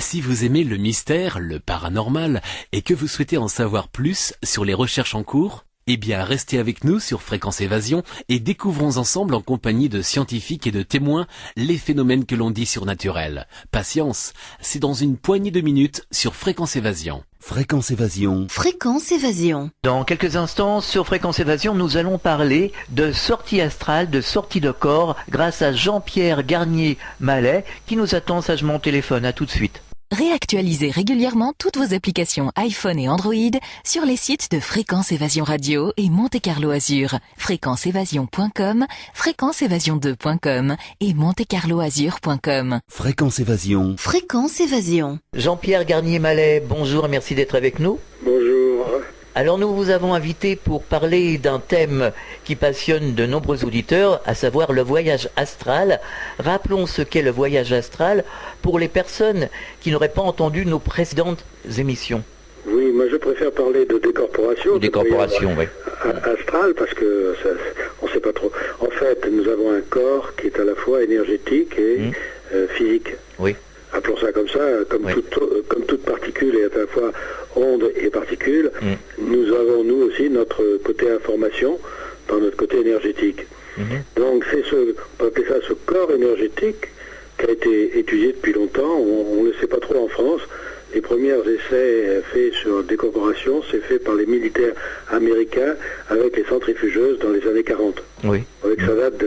Si vous aimez le mystère, le paranormal, et que vous souhaitez en savoir plus sur les recherches en cours, eh bien restez avec nous sur Fréquence Évasion et découvrons ensemble en compagnie de scientifiques et de témoins les phénomènes que l'on dit surnaturels. Patience, c'est dans une poignée de minutes sur Fréquence Évasion. Fréquence Évasion. Fréquence Évasion. Dans quelques instants, sur Fréquence Évasion, nous allons parler de sortie astrale, de sortie de corps, grâce à Jean-Pierre Garnier-Mallet, qui nous attend sagement au téléphone. À tout de suite. Réactualisez régulièrement toutes vos applications iPhone et Android sur les sites de Fréquence Évasion Radio et Monte Carlo Azur. fréquenceévasion.com, fréquenceévasion2.com et montecarloazur.com. Fréquence Évasion. Fréquence Évasion. Jean-Pierre Garnier-Mallet, bonjour et merci d'être avec nous. Bonjour. Alors nous vous avons invité pour parler d'un thème qui passionne de nombreux auditeurs, à savoir le voyage astral. Rappelons ce qu'est le voyage astral pour les personnes qui n'auraient pas entendu nos précédentes émissions. Oui, moi je préfère parler de décorporation. Décorporation, oui. Astral, parce que on ne sait pas trop. En fait, nous avons un corps qui est à la fois énergétique et physique. Oui. Appelons ça comme ça, comme toute particule est à la fois onde et particule, nous avons nous aussi notre côté information dans notre côté énergétique. Donc c'est on peut appeler ça ce corps énergétique qui a été étudié depuis longtemps, on ne le sait pas trop en France. Les premiers essais faits sur décorporation, c'est fait par les militaires américains avec les centrifugeuses dans les années 40. Oui. Avec ça date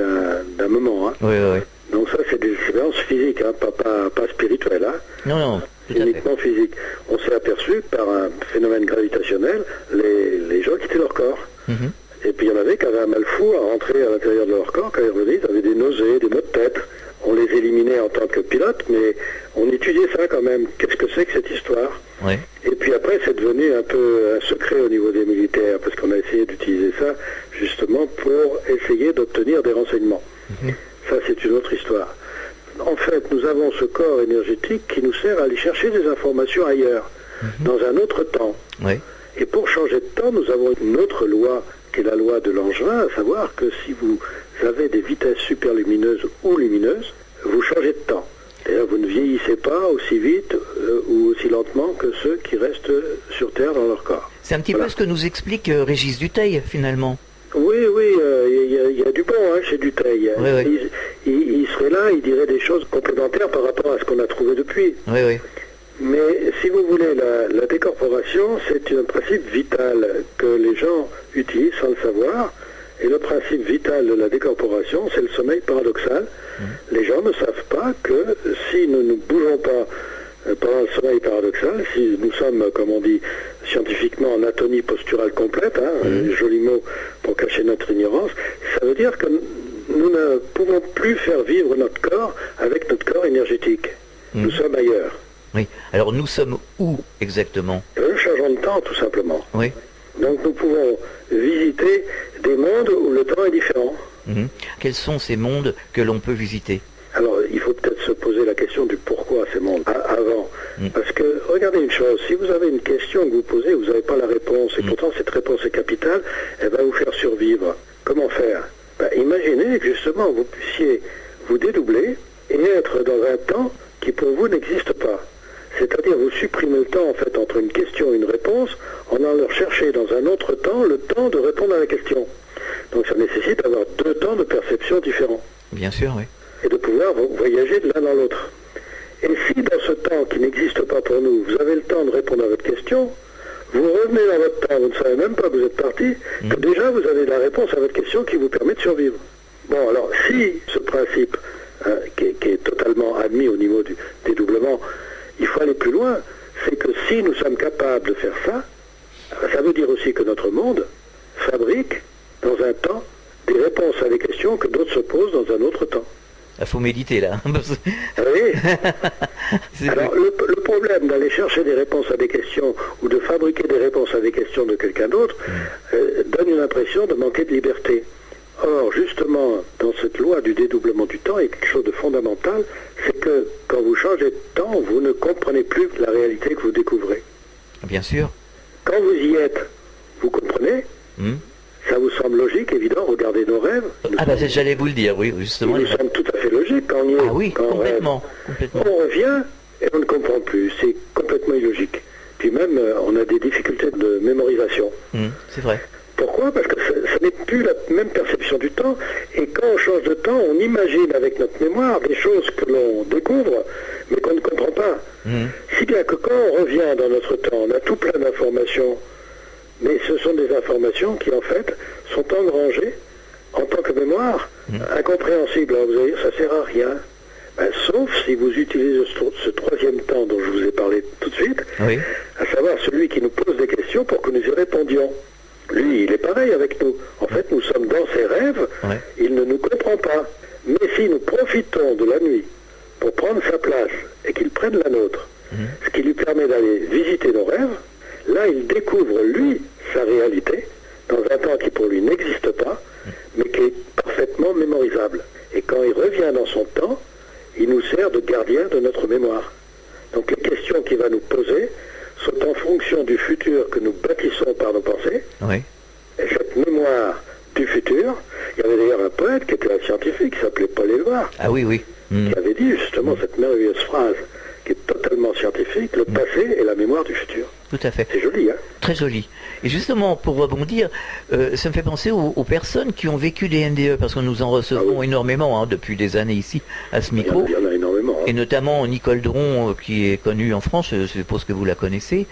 d'un moment. Hein. Oui, oui. Donc ça, c'est des expériences physiques, hein, pas spirituelles. Hein. Non, tout à uniquement fait. physique. On s'est aperçu par un phénomène gravitationnel, les gens quittaient leur corps. Et puis il y en avait qui avaient un mal fou à rentrer à l'intérieur de leur corps. Quand ils revenaient, ils avaient des nausées, des maux de tête. On les éliminait en tant que pilote, mais on étudiait ça quand même. Qu'est-ce que c'est que cette histoire? Oui. Et puis après, c'est devenu un peu un secret au niveau des militaires, parce qu'on a essayé d'utiliser ça justement pour essayer d'obtenir des renseignements. Ça, c'est une autre histoire. En fait, nous avons ce corps énergétique qui nous sert à aller chercher des informations ailleurs, dans un autre temps. Oui. Et pour changer de temps, nous avons une autre loi, qui est la loi de Langevin, à savoir que si vous avez des vitesses superlumineuses ou lumineuses, vous changez de temps. C'est-à-dire vous ne vieillissez pas aussi vite ou aussi lentement que ceux qui restent sur Terre dans leur corps. C'est un petit peu ce que nous explique Régis Dutheil, finalement. Oui, il y a du bon chez Dutheil. Oui. Il serait là, il dirait des choses complémentaires par rapport à ce qu'on a trouvé depuis. Oui. Mais si vous voulez, la décorporation, c'est un principe vital que les gens utilisent sans le savoir. Et le principe vital de la décorporation, c'est le sommeil paradoxal. Les gens ne savent pas que si nous ne bougeons pas pendant le sommeil paradoxal, si nous sommes, comme on dit scientifiquement, en atonie posturale complète, joli mot pour cacher notre ignorance, ça veut dire que nous ne pouvons plus faire vivre notre corps avec notre corps énergétique. Nous sommes ailleurs. Oui. Alors nous sommes où exactement? Nous changeons de temps, tout simplement. Oui. Donc nous pouvons visiter des mondes où le temps est différent. Quels sont ces mondes que l'on peut visiter? Alors, il faut peut-être se poser la question du pourquoi ces mondes avant. Parce que, regardez une chose, si vous avez une question que vous posez, vous n'avez pas la réponse, et pourtant cette réponse est capitale, elle va vous faire survivre. Comment faire? Imaginez que justement vous puissiez vous dédoubler et être dans un temps qui pour vous n'existe pas. C'est-à-dire vous supprimez le temps en fait entre une question et une réponse en allant chercher dans un autre temps le temps de répondre à la question. Donc ça nécessite d'avoir deux temps de perception différents. Bien sûr, oui. Et de pouvoir voyager de l'un dans l'autre. Et si dans ce temps qui n'existe pas pour nous, vous avez le temps de répondre à votre question, vous revenez dans votre temps, vous ne savez même pas que vous êtes parti, que déjà vous avez la réponse à votre question qui vous permet de survivre. Bon, alors si ce principe, qui est totalement admis au niveau du dédoublement, il faut aller plus loin, c'est que si nous sommes capables de faire ça, ça veut dire aussi que notre monde fabrique dans un temps des réponses à des questions que d'autres se posent dans un autre temps. Il faut méditer là. Oui. Alors le problème d'aller chercher des réponses à des questions ou de fabriquer des réponses à des questions de quelqu'un d'autre donne une impression de manquer de liberté. Or, justement, dans cette loi du dédoublement du temps, il y a quelque chose de fondamental, c'est que quand vous changez de temps, vous ne comprenez plus la réalité que vous découvrez. Bien sûr. Quand vous y êtes, vous comprenez. Ça vous semble logique, évident, regardez nos rêves. J'allais vous le dire, oui, justement. Nous sommes tout à fait logiques quand on y est. Ah oui, quand complètement. On revient et on ne comprend plus. C'est complètement illogique. Puis même, on a des difficultés de mémorisation. C'est vrai. Pourquoi? Parce que ça n'est plus la même perception du temps, et quand on change de temps, on imagine avec notre mémoire des choses que l'on découvre, mais qu'on ne comprend pas. Si bien que quand on revient dans notre temps, on a tout plein d'informations, mais ce sont des informations qui en fait sont engrangées en tant que mémoire, incompréhensible. Alors vous allez dire, ça sert à rien. Ben, sauf si vous utilisez ce troisième temps dont je vous ai parlé tout de suite, Oui. à savoir celui qui nous pose des questions pour que nous y répondions. Lui, il est pareil avec nous. En fait, nous sommes dans ses rêves, Ouais. il ne nous comprend pas. Mais si nous profitons de la nuit pour prendre sa place et qu'il prenne la nôtre, ce qui lui permet d'aller visiter nos rêves, là, il découvre, lui, sa réalité, dans un temps qui pour lui n'existe pas, mais qui est parfaitement mémorisable. Et quand il revient dans son temps, il nous sert de gardien de notre mémoire. Donc les questions qu'il va nous poser sont en fonction du futur que nous bâtissons par nos pensées. Oui. Et cette mémoire du futur, il y avait d'ailleurs un poète qui était un scientifique, qui s'appelait Paul Éluard, Ah oui, oui. qui avait dit justement cette merveilleuse phrase, qui est totalement scientifique, le passé est la mémoire du futur. Tout à fait. C'est joli, hein? Très joli. Et justement, pour rebondir, ça me fait penser aux personnes qui ont vécu des NDE, parce que nous en recevons énormément depuis des années ici, à ce micro. Il y en a énormément. Hein. Et notamment Nicole Dron, qui est connue en France, je suppose que vous la connaissez.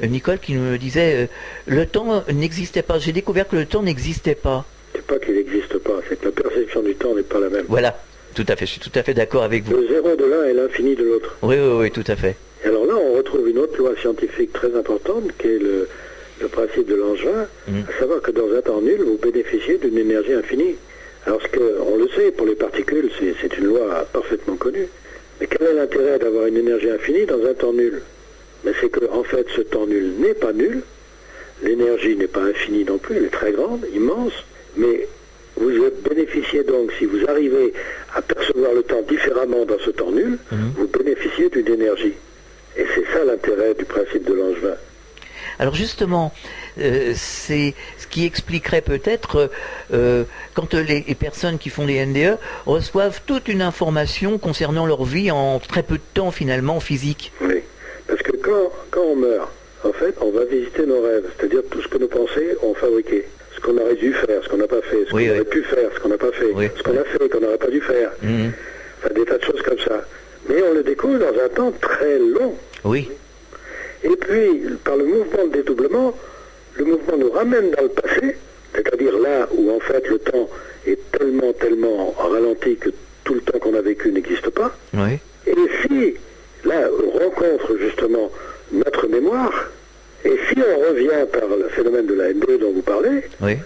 Nicole qui nous disait, le temps n'existait pas. J'ai découvert que le temps n'existait pas. C'est pas qu'il n'existe pas, c'est que la perception du temps n'est pas la même. Voilà, tout à fait. Je suis tout à fait d'accord avec vous. Le zéro de l'un est l'infini de l'autre. Oui, oui, oui, tout à fait. Et alors là, on retrouve une autre loi scientifique très importante, qui est le principe de Langevin, à savoir que dans un temps nul, vous bénéficiez d'une énergie infinie. Alors, on le sait, pour les particules, c'est une loi parfaitement connue. Mais quel est l'intérêt d'avoir une énergie infinie dans un temps nul? Mais c'est que, en fait, ce temps nul n'est pas nul, l'énergie n'est pas infinie non plus, elle est très grande, immense, mais vous bénéficiez donc, si vous arrivez à percevoir le temps différemment dans ce temps nul, vous bénéficiez d'une énergie. Et c'est ça l'intérêt du principe de Langevin. Alors justement, c'est ce qui expliquerait peut-être quand les personnes qui font des NDE reçoivent toute une information concernant leur vie en très peu de temps finalement physique. Oui, parce que quand on meurt, en fait, on va visiter nos rêves, c'est-à-dire tout ce que nos pensées ont fabriqué. Ce qu'on aurait dû faire, ce qu'on n'a pas fait, ce qu'on aurait pu faire, ce qu'on n'a pas fait, ce qu'on a fait, qu'on n'aurait pas dû faire. Enfin, des tas de choses comme ça. Mais on le découvre dans un temps très long. Oui. Et puis, par le mouvement de dédoublement, le mouvement nous ramène dans le passé, c'est-à-dire là où en fait le temps est tellement ralenti que tout le temps qu'on a vécu n'existe pas. Oui. Et si, là, on rencontre justement notre mémoire, et si on revient par le phénomène de la NDE dont vous parlez, Oui.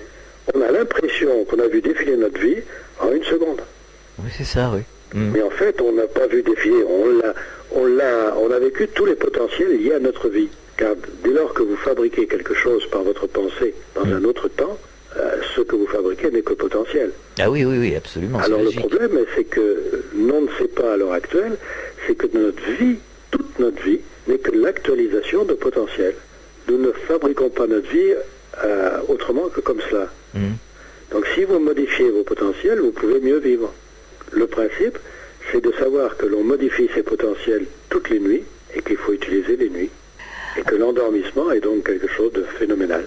on a l'impression qu'on a vu défiler notre vie en une seconde. Oui, c'est ça, oui. Mais en fait, on n'a pas vu défiler, on a vécu tous les potentiels liés à notre vie. Car dès lors que vous fabriquez quelque chose par votre pensée dans un autre temps, ce que vous fabriquez n'est que potentiel. Ah oui, oui, oui, absolument. Alors c'est le logique. problème, c'est que l'on ne sait pas à l'heure actuelle, c'est que notre vie, toute notre vie, n'est que l'actualisation de potentiel. Nous ne fabriquons pas notre vie autrement que comme cela. Donc si vous modifiez vos potentiels, vous pouvez mieux vivre. Le principe, c'est de savoir que l'on modifie ses potentiels toutes les nuits et qu'il faut utiliser les nuits. Et que l'endormissement est donc quelque chose de phénoménal.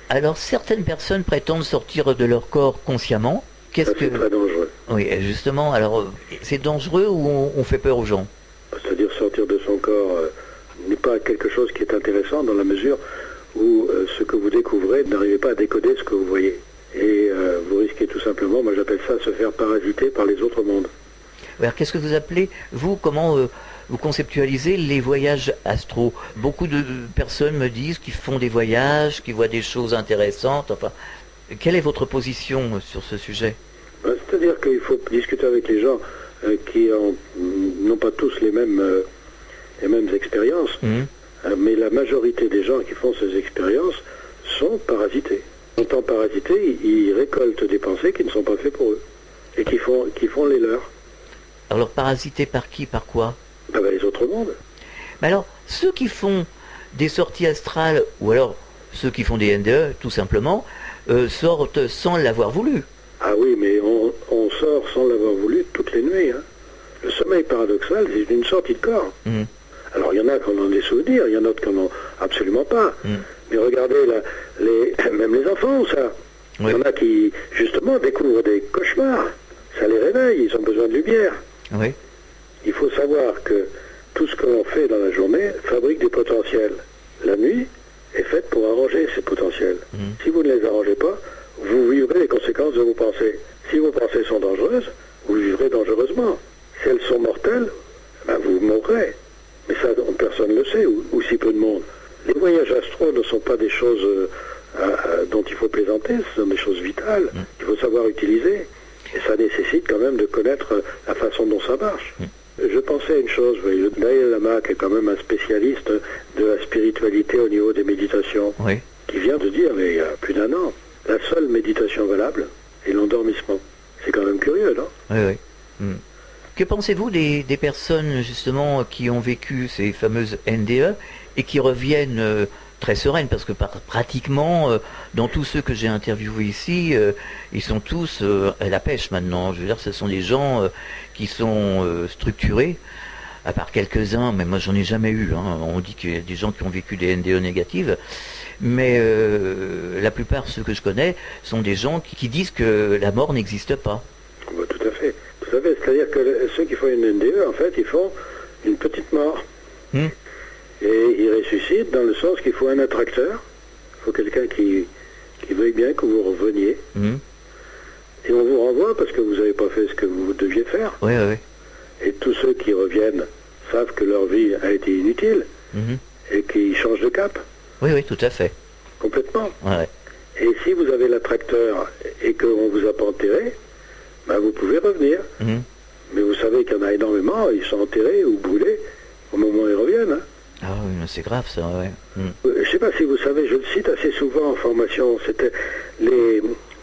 Alors certaines personnes prétendent sortir de leur corps consciemment. Qu'est-ce Ça, que... c'est très dangereux. Oui, justement, alors c'est dangereux ou on fait peur aux gens? C'est-à-dire sortir de son corps n'est pas quelque chose qui est intéressant dans la mesure où ce que vous découvrez, n'arrivez pas à décoder ce que vous voyez. Et vous risquez tout simplement, moi j'appelle ça se faire parasiter par les autres mondes. Alors qu'est-ce que vous appelez, vous, comment vous conceptualisez les voyages astro? Beaucoup de personnes me disent qu'ils font des voyages, qu'ils voient des choses intéressantes, enfin, quelle est votre position sur ce sujet? C'est-à-dire qu'il faut discuter avec les gens qui n'ont pas tous les mêmes expériences, mais la majorité des gens qui font ces expériences sont parasités. Étant parasités, ils récoltent des pensées qui ne sont pas faites pour eux et qui font les leurs. Alors parasités par qui, par quoi? Les autres mondes. Mais alors, ceux qui font des sorties astrales, ou alors ceux qui font des NDE, tout simplement, sortent sans l'avoir voulu. Ah oui, mais on sort sans l'avoir voulu toutes les nuits. Hein. Le sommeil paradoxal, c'est une sortie de corps. Alors il y en a qui en ont des souvenirs, il y en a d'autres qui en ont absolument pas. Mais regardez, même les enfants, ça. Il y en a qui, justement, découvrent des cauchemars. Ça les réveille, ils ont besoin de lumière. Oui. Il faut savoir que tout ce que l'on fait dans la journée fabrique des potentiels. La nuit est faite pour arranger ces potentiels. Si vous ne les arrangez pas, vous vivrez les conséquences de vos pensées. Si vos pensées sont dangereuses, vous vivrez dangereusement. Si elles sont mortelles, vous mourrez. Mais ça, personne ne le sait, ou si peu de monde. Les voyages astraux ne sont pas des choses dont il faut plaisanter, ce sont des choses vitales qu'il faut savoir utiliser. Et ça nécessite quand même de connaître la façon dont ça marche. Je pensais à une chose, le Dalai Lama, qui est quand même un spécialiste de la spiritualité au niveau des méditations, qui vient de dire, mais il y a plus d'1 an, la seule méditation valable est l'endormissement. C'est quand même curieux, non? Oui. Que pensez-vous des personnes, justement, qui ont vécu ces fameuses NDE et qui reviennent très sereines? Parce que pratiquement, dans tous ceux que j'ai interviewés ici, ils sont tous à la pêche maintenant. Je veux dire, ce sont des gens qui sont structurés, à part quelques-uns, mais moi j'en ai jamais eu. On dit qu'il y a des gens qui ont vécu des NDE négatives, mais la plupart, ceux que je connais, sont des gens qui disent que la mort n'existe pas. Tout à fait. Tout à fait. C'est-à-dire que ceux qui font une NDE, en fait, ils font une petite mort. Et ils ressuscitent dans le sens qu'il faut un attracteur. Il faut quelqu'un qui veuille bien que vous reveniez. Et on vous renvoie parce que vous n'avez pas fait ce que vous deviez faire. Oui. Et tous ceux qui reviennent savent que leur vie a été inutile et qu'ils changent de cap. Oui, tout à fait. Complètement. Ouais. Et si vous avez l'attracteur et qu'on ne vous a pas enterré, vous pouvez revenir. Mais vous savez qu'il y en a énormément, ils sont enterrés ou brûlés au moment où ils reviennent. Ah oui, mais c'est grave ça, ouais. Je ne sais pas si vous savez, je le cite assez souvent en formation, c'était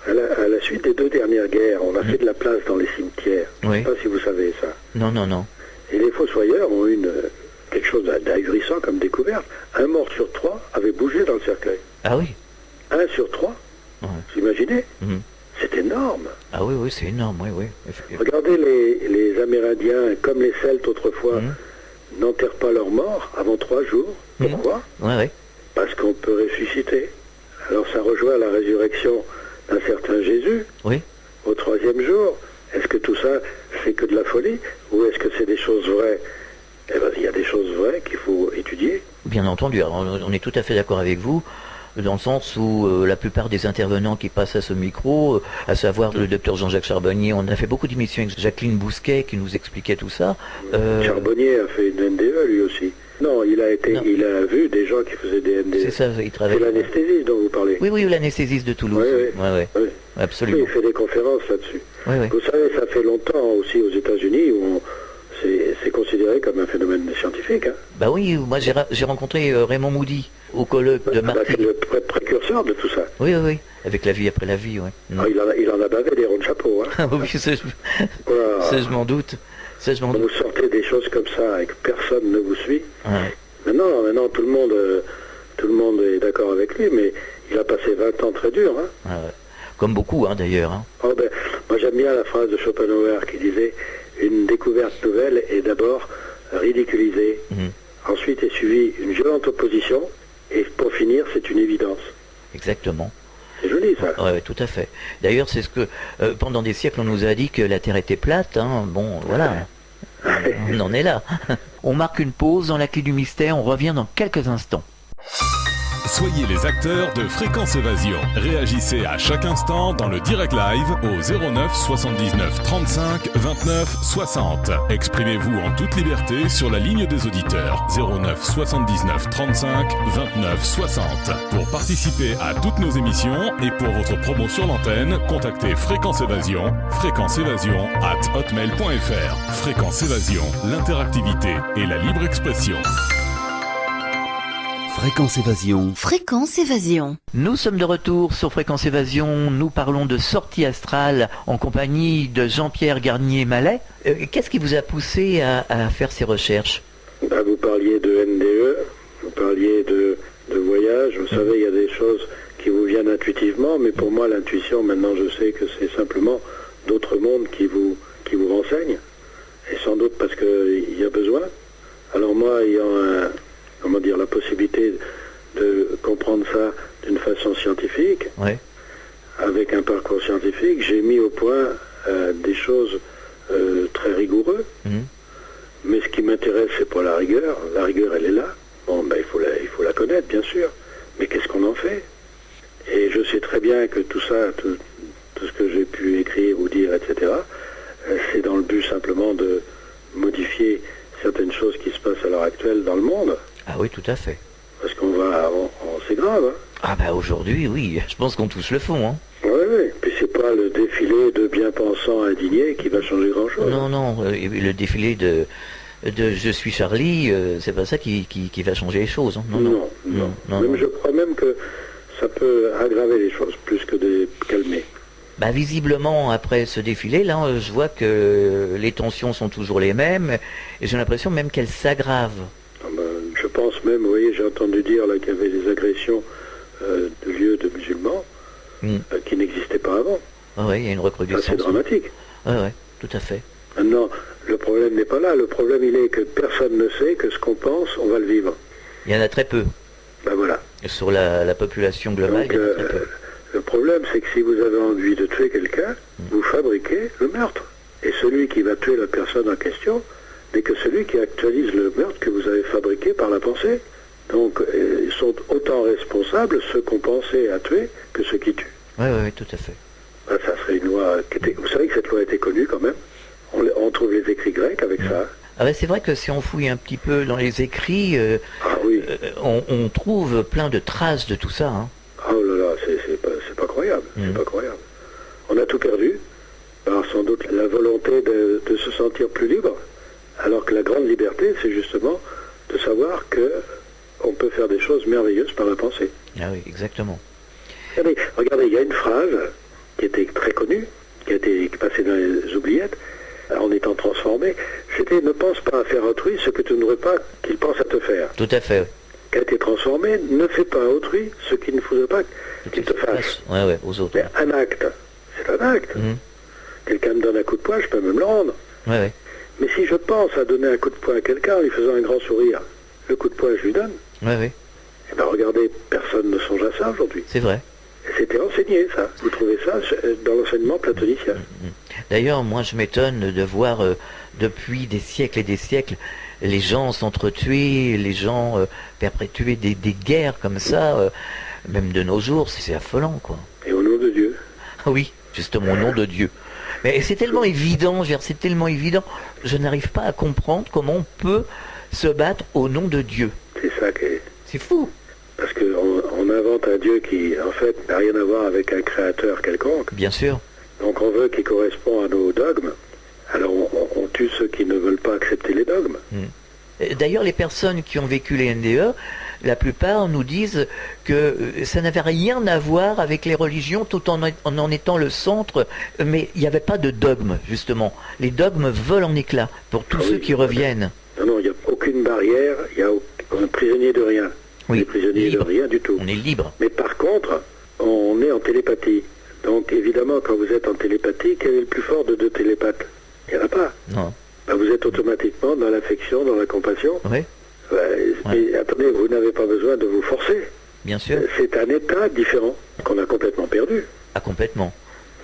à la suite des 2 dernières guerres, on a fait de la place dans les cimetières. Je ne sais pas si vous savez ça. Non. Et les fossoyeurs ont eu quelque chose d'ahurissant comme découverte. 1 mort sur 3 avait bougé dans le cercueil. Ah oui. 1 sur 3. Vous imaginez? C'est énorme. Ah oui, c'est énorme, oui. Regardez les Amérindiens, comme les Celtes autrefois, n'enterrent pas leurs morts avant 3 jours. Pourquoi? Parce qu'on peut ressusciter. Alors ça rejoint la résurrection d'un certain Jésus au 3e jour. Est-ce que tout ça, c'est que de la folie? Ou est-ce que c'est des choses vraies? Il y a des choses vraies qu'il faut étudier. Bien entendu, alors, on est tout à fait d'accord avec vous, dans le sens où la plupart des intervenants qui passent à ce micro, à savoir le docteur Jean-Jacques Charbonnier, on a fait beaucoup d'émissions avec Jacqueline Bousquet qui nous expliquait tout ça. Charbonnier a fait une NDE lui aussi. Non, il a vu des gens qui faisaient des NDE. C'est ça, il travaille. C'est l'anesthésiste dont vous parlez. Oui, l'anesthésiste de Toulouse. Oui. Absolument. Oui, il fait des conférences là-dessus. Vous savez, ça fait longtemps aussi aux États-Unis où c'est considéré comme un phénomène scientifique. Bah oui, moi j'ai rencontré Raymond Moody au colloque de Martinique. C'est le précurseur de tout ça. Oui, avec La vie après la vie, il en a bavé des ronds de chapeau. Oui, ça je m'en doute. Quand vous sortez des choses comme ça et que personne ne vous suit, maintenant tout le monde est d'accord avec lui, mais il a passé 20 ans très durs. Comme beaucoup, d'ailleurs. Moi j'aime bien la phrase de Schopenhauer qui disait « Une découverte nouvelle est d'abord ridiculisée, ensuite est suivie une violente opposition, et pour finir, c'est une évidence. » Exactement. C'est joli ça. Oui, tout à fait. D'ailleurs, c'est ce que pendant des siècles on nous a dit que la Terre était plate. Bon, voilà. On en est là. On marque une pause dans la clé du mystère. On revient dans quelques instants. Soyez les acteurs de Fréquence Évasion. Réagissez à chaque instant dans le direct live au 09 79 35 29 60. Exprimez-vous en toute liberté sur la ligne des auditeurs 09 79 35 29 60. Pour participer à toutes nos émissions et pour votre promo sur l'antenne, contactez Fréquence Évasion, fréquenceévasion@hotmail.fr. Fréquence Évasion, l'interactivité et la libre expression. Fréquence Évasion. Fréquence Évasion. Nous sommes de retour sur Fréquence Évasion. Nous parlons de sortie astrale en compagnie de Jean-Pierre Garnier-Mallet. Qu'est-ce qui vous a poussé à faire ces recherches? Vous parliez de NDE, vous parliez de voyage. Vous savez, il y a des choses qui vous viennent intuitivement, mais pour moi, l'intuition, maintenant, je sais que c'est simplement d'autres mondes qui vous renseignent. Et sans doute parce qu'il y a besoin. Alors moi ayant la possibilité de comprendre ça d'une façon scientifique, Ouais. avec un parcours scientifique, j'ai mis au point des choses très rigoureuses. Mhm. Mais ce qui m'intéresse, c'est pas la rigueur. La rigueur, elle est là. Bon, ben, il faut la connaître, bien sûr. Mais qu'est-ce qu'on en fait? Et je sais très bien que tout ça, tout ce que j'ai pu écrire ou dire, etc., c'est dans le but simplement de modifier certaines choses qui se passent à l'heure actuelle dans le monde. Ah oui, tout à fait. Parce c'est grave, hein. Ah bah aujourd'hui, oui, je pense qu'on touche le fond, hein. Oui. Puis c'est pas le défilé de bien-pensants indignés qui va changer grand-chose. Non, le défilé de Je suis Charlie, c'est pas ça qui va changer les choses, hein. Non. Non. Je crois même que ça peut aggraver les choses plus que de calmer. Bah visiblement, après ce défilé-là, je vois que les tensions sont toujours les mêmes, et j'ai l'impression même qu'elles s'aggravent. Je pense même, vous voyez, j'ai entendu dire là qu'il y avait des agressions de lieux de musulmans qui n'existaient pas avant. Oui, il y a une recrudescence. Ça, c'est dramatique. Oui, tout à fait. Maintenant, le problème n'est pas là. Le problème, il est que personne ne sait que ce qu'on pense, on va le vivre. Il y en a très peu. Ben voilà. Sur la population globale, donc, il y en a très peu. Le problème, c'est que si vous avez envie de tuer quelqu'un, vous fabriquez le meurtre. Et celui qui va tuer la personne en question n'est que celui qui actualise le meurtre que vous avez fabriqué par la pensée. Donc, ils sont autant responsables, ceux qu'on pensait à tuer, que ceux qui tuent. Oui, tout à fait. Ben, ça serait une loi qui était... Vous savez que cette loi était connue quand même. On trouve les écrits grecs avec ça. Ah ben c'est vrai que si on fouille un petit peu dans les écrits, oui. On trouve plein de traces de tout ça, hein. Oh là là, c'est pas croyable. C'est pas croyable. On a tout perdu. Alors sans doute la volonté de se sentir plus libre. Alors que la grande liberté, c'est justement de savoir que on peut faire des choses merveilleuses par la pensée. Ah oui, exactement. Regardez, il y a une phrase qui était très connue, qui a été passée dans les oubliettes, en étant transformée. C'était « Ne pense pas à faire à autrui ce que tu ne veux pas qu'il pense à te faire ». Tout à fait. Qui a été transformée « Ne fais pas à autrui ce qu'il ne faudrait pas qu'il te fasse ». Oui, aux autres. Mais un acte, c'est un acte. Quelqu'un me donne un coup de poing, je peux même le rendre. Oui. Mais si je pense à donner un coup de poing à quelqu'un en lui faisant un grand sourire, le coup de poing, je lui donne. Oui. Eh bien, regardez, personne ne songe à ça aujourd'hui. C'est vrai. Et c'était enseigné, ça. Vous trouvez ça dans l'enseignement platonicien. D'ailleurs, moi, je m'étonne de voir, depuis des siècles et des siècles, les gens s'entretuer, les gens perpétuer des guerres comme ça, même de nos jours, c'est affolant, quoi. Et au nom de Dieu. Ah oui, justement, au nom de Dieu. Mais c'est tellement évident, c'est tellement évident, je n'arrive pas à comprendre comment on peut se battre au nom de Dieu. C'est ça qui est... C'est fou. Parce qu'on invente un Dieu qui, en fait, n'a rien à voir avec un créateur quelconque. Bien sûr. Donc on veut qu'il correspond à nos dogmes. Alors on tue ceux qui ne veulent pas accepter les dogmes. D'ailleurs, les personnes qui ont vécu les NDE, la plupart nous disent que ça n'avait rien à voir avec les religions tout en étant le centre, mais il n'y avait pas de dogme, justement. Les dogmes volent en éclats pour tous ceux qui reviennent. Non, il n'y a aucune barrière, on est prisonnier de rien. On est prisonnier de rien du tout. On est libre. Mais par contre, on est en télépathie. Donc évidemment, quand vous êtes en télépathie, quel est le plus fort de deux télépathes? Il n'y en a pas. Non. Ben, vous êtes automatiquement dans l'affection, dans la compassion. Oui. Mais attendez, vous n'avez pas besoin de vous forcer. Bien sûr. C'est un état différent qu'on a complètement perdu. Ah, complètement.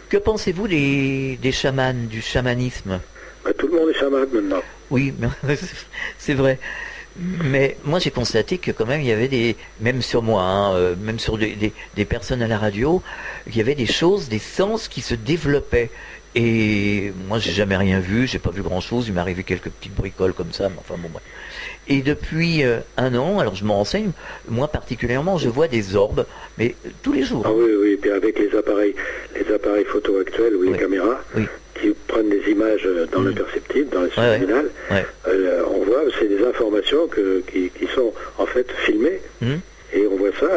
Que pensez-vous des chamans, du chamanisme? Ben, tout le monde est chaman maintenant. Oui, c'est vrai. Mais moi j'ai constaté que quand même il y avait même sur moi, même sur des personnes à la radio, il y avait des choses, des sens qui se développaient. Et moi j'ai jamais rien vu, j'ai pas vu grand chose, il m'est arrivé quelques petites bricoles comme ça, mais enfin bon bref. Et depuis un an, alors je m'en renseigne, moi particulièrement je vois des orbes, mais tous les jours. Ah oui, et puis avec les appareils photo actuels ou les caméras, qui prennent des images dans l'imperceptible, dans les subliminales, on voit, c'est des informations qui sont en fait filmées. Et on voit ça,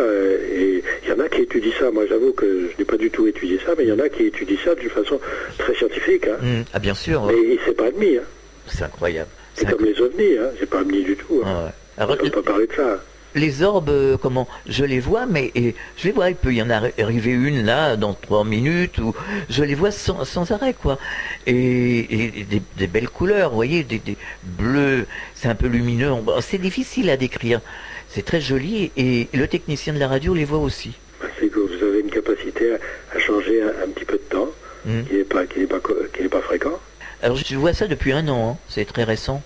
et il y en a qui étudient ça. Moi, j'avoue que je n'ai pas du tout étudié ça, mais il y en a qui étudient ça d'une façon très scientifique. Hein. Ah, bien sûr. Mais c'est pas admis. Hein. C'est incroyable. C'est comme les ovnis, hein. C'est pas admis du tout. Hein. Alors, on ne peut pas parler de ça. les orbes, je les vois, mais je les vois, il peut y en arriver une là, dans 3 minutes, ou je les vois sans arrêt, quoi. Et des belles couleurs, vous voyez, des bleus, c'est un peu lumineux, c'est difficile à décrire. C'est très joli, et le technicien de la radio les voit aussi. C'est que vous avez une capacité à changer un petit peu de temps, qui n'est pas fréquent. Alors je vois ça depuis 1 an, hein. C'est très récent.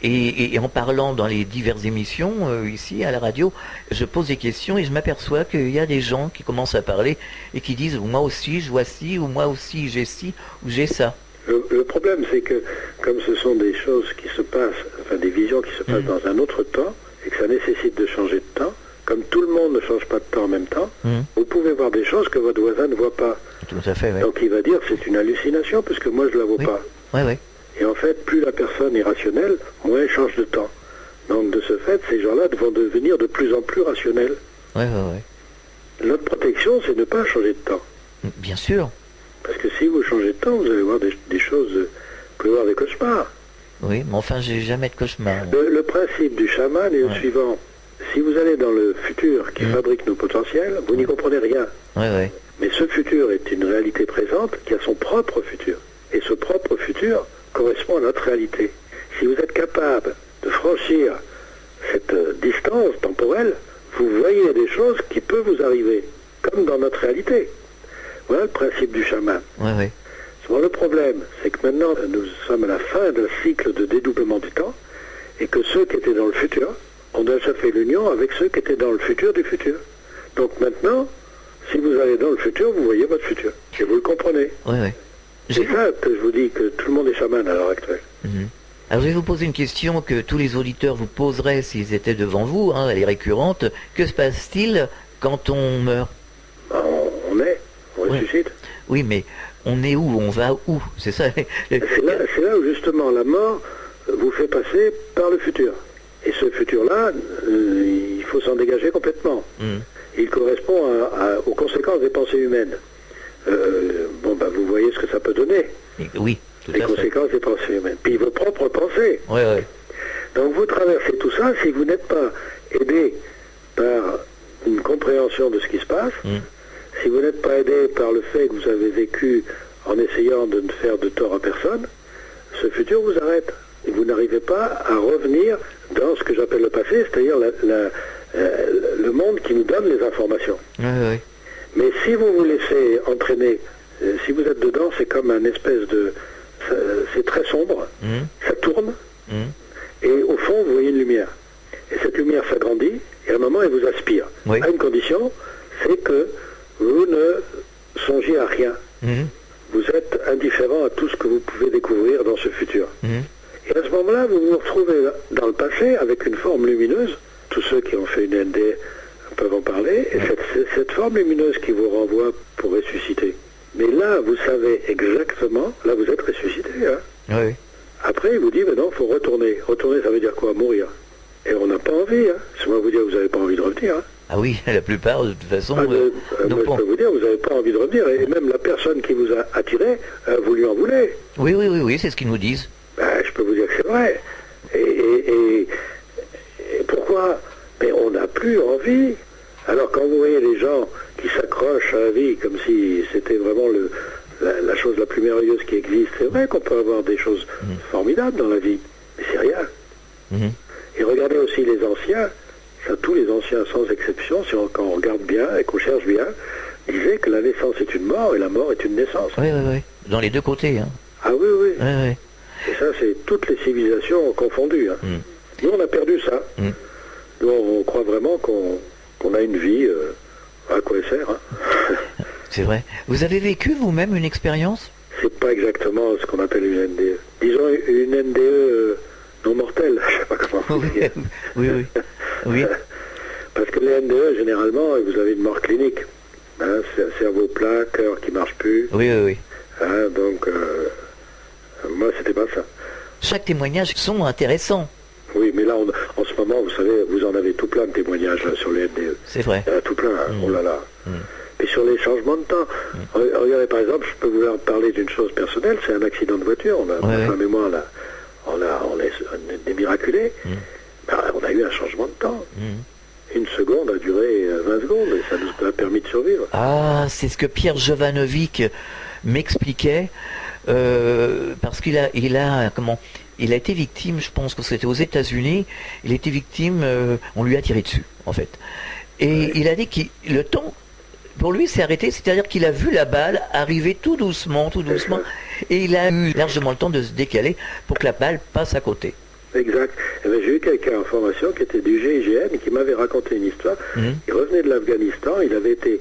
Et en parlant dans les diverses émissions, ici à la radio, je pose des questions et je m'aperçois qu'il y a des gens qui commencent à parler et qui disent « moi aussi je vois ci » ou « moi aussi j'ai ci » ou « j'ai ça ». Le problème, c'est que comme ce sont des choses qui se passent, enfin des visions qui se passent dans un autre temps, et que ça nécessite de changer de temps, comme tout le monde ne change pas de temps en même temps, vous pouvez voir des choses que votre voisin ne voit pas. Tout à fait, oui. Donc il va dire c'est une hallucination, puisque moi je la vois pas. Oui, oui. Et en fait, plus la personne est rationnelle, moins elle change de temps. Donc de ce fait, ces gens-là vont devenir de plus en plus rationnels. Oui, oui, oui. Notre protection, c'est de ne pas changer de temps. Bien sûr. Parce que si vous changez de temps, vous allez voir des choses, vous pouvez voir des cauchemars. Oui, mais enfin, j'ai jamais de cauchemar. Le principe du chaman est le suivant. Si vous allez dans le futur qui fabrique nos potentiels, vous n'y comprenez rien. Oui, oui. Mais ce futur est une réalité présente qui a son propre futur. Et ce propre futur correspond à notre réalité. Si vous êtes capable de franchir cette distance temporelle, vous voyez des choses qui peuvent vous arriver, comme dans notre réalité. Voilà le principe du chaman. Oui, oui. Bon, le problème, c'est que maintenant, nous sommes à la fin d'un cycle de dédoublement du temps, et que ceux qui étaient dans le futur ont déjà fait l'union avec ceux qui étaient dans le futur du futur. Donc maintenant, si vous allez dans le futur, vous voyez votre futur, et vous le comprenez. Oui, oui. C'est ça que je vous dis, que tout le monde est chaman à l'heure actuelle. Alors je vais vous poser une question que tous les auditeurs vous poseraient s'ils étaient devant vous, hein, elle est récurrente. Que se passe-t-il quand on meurt? Ben, on ressuscite. Oui, mais on est où? On va où? C'est ça. C'est là où justement la mort vous fait passer par le futur. Et ce futur-là, il faut s'en dégager complètement. Il correspond aux conséquences des pensées humaines. Vous voyez ce que ça peut donner. Oui, tout les à fait. conséquences des pensées humaines. Puis vos propres pensées. Oui, oui. Donc vous traversez tout ça, si vous n'êtes pas aidé par une compréhension de ce qui se passe, si vous n'êtes pas aidé par le fait que vous avez vécu en essayant de ne faire de tort à personne, ce futur vous arrête. Et vous n'arrivez pas à revenir dans ce que j'appelle le passé, c'est-à-dire le monde qui nous donne les informations. Oui, oui. Mais si vous vous laissez entraîner, si vous êtes dedans, c'est comme un espèce de... C'est très sombre, ça tourne, et au fond, vous voyez une lumière. Et cette lumière s'agrandit, et à un moment, elle vous aspire. Oui. À une condition, c'est que vous ne songiez à rien. Vous êtes indifférent à tout ce que vous pouvez découvrir dans ce futur. Et à ce moment-là, vous vous retrouvez dans le passé avec une forme lumineuse. Tous ceux qui ont fait une ND peuvent en parler. Et cette forme lumineuse qui vous renvoie pour ressusciter. Mais là, vous savez exactement, là vous êtes ressuscité. Hein. Oui. Après, il vous dit, non, il faut retourner. Retourner, ça veut dire quoi? Mourir. Et on n'a pas envie. Hein. Si moi vous dire, vous n'avez pas envie de revenir. Hein. Ah oui, la plupart, de toute façon... Moi, je peux vous dire, vous n'avez pas envie de revenir. Et même la personne qui vous a attiré, vous lui en voulez. Oui, c'est ce qu'ils nous disent. Je peux vous dire que c'est vrai. Et pourquoi? Mais on n'a plus envie. Alors quand vous voyez les gens qui s'accrochent à la vie comme si c'était vraiment la chose la plus merveilleuse qui existe, c'est vrai qu'on peut avoir des choses formidables dans la vie, mais c'est rien. Et regardez aussi les anciens, tous les anciens sans exception, quand on regarde bien et qu'on cherche bien, disaient que la naissance est une mort et la mort est une naissance. Oui. Dans les deux côtés. Hein. Ah oui. Oui. Et ça, c'est toutes les civilisations confondues. Hein. Nous, on a perdu ça. Nous, on croit vraiment qu'on a une vie, à quoi elle sert. Hein. C'est vrai. Vous avez vécu vous-même une expérience? C'est pas exactement ce qu'on appelle une NDE. Disons une NDE non mortelle, je sais pas comment dire. Oui. Parce que les NDE, généralement, vous avez une mort clinique. Hein, cerveau plat, cœur qui marche plus. Oui. Hein, donc, moi, c'était pas ça. Chaque témoignage sont intéressants. Oui, mais là, en ce moment, vous savez, vous en avez tout plein de témoignages là, sur les NDE. C'est vrai. Il y en a tout plein, oh là là. Et sur les changements de temps, regardez, par exemple, je peux vous parler d'une chose personnelle, c'est un accident de voiture. Ma femme et moi, on est des miraculés. On a eu un changement de temps. Une seconde a duré 20 secondes et ça nous a permis de survivre. Ah, c'est ce que Pierre Jovanovic m'expliquait, parce qu'il a été victime, je pense que c'était aux États-Unis, il a été victime, on lui a tiré dessus, en fait. Et il a dit que le temps, pour lui, s'est arrêté, c'est-à-dire qu'il a vu la balle arriver tout doucement, et il a eu largement le temps de se décaler pour que la balle passe à côté. Exact. Eh bien, j'ai eu quelqu'un en formation qui était du GIGN et qui m'avait raconté une histoire. Il revenait de l'Afghanistan, il avait été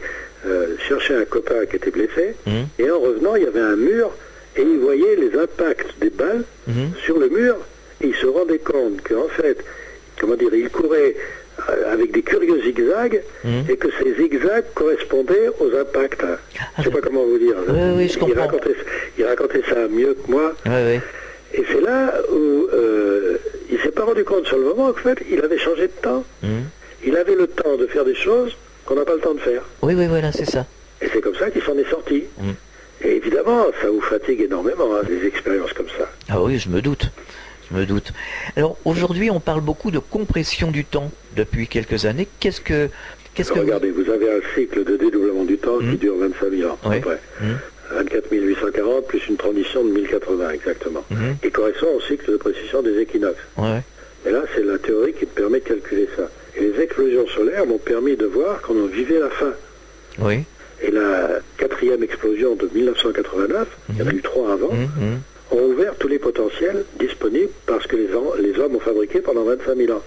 chercher un copain qui était blessé, et en revenant, il y avait un mur, et il voyait les impacts des balles sur le mur, et il se rendait compte qu'en fait, il courait avec des curieux zigzags, et que ces zigzags correspondaient aux impacts. Je ne sais pas comment vous dire. Oui, je comprends. Il racontait ça mieux que moi. Oui. Et c'est là où il s'est pas rendu compte sur le moment qu'en fait, il avait changé de temps. Il avait le temps de faire des choses qu'on n'a pas le temps de faire. Oui, voilà, c'est ça. Et c'est comme ça qu'il s'en est sorti. Et évidemment, ça vous fatigue énormément, des expériences comme ça. Ah oui, je me doute. Alors, aujourd'hui, on parle beaucoup de compression du temps depuis quelques années. Regardez, vous avez un cycle de dédoublement du temps qui dure 25 000 ans, à peu près. 24 840 plus une transition de 1080 exactement. Et correspond au cycle de précision des équinoxes. Mais là, c'est la théorie qui me permet de calculer ça. Et les explosions solaires m'ont permis de voir qu'on en vivait la fin. Oui. Et la 4e explosion de 1989, il y en a eu 3 avant, ont ouvert tous les potentiels disponibles parce que les hommes ont fabriqué pendant 25 000 ans.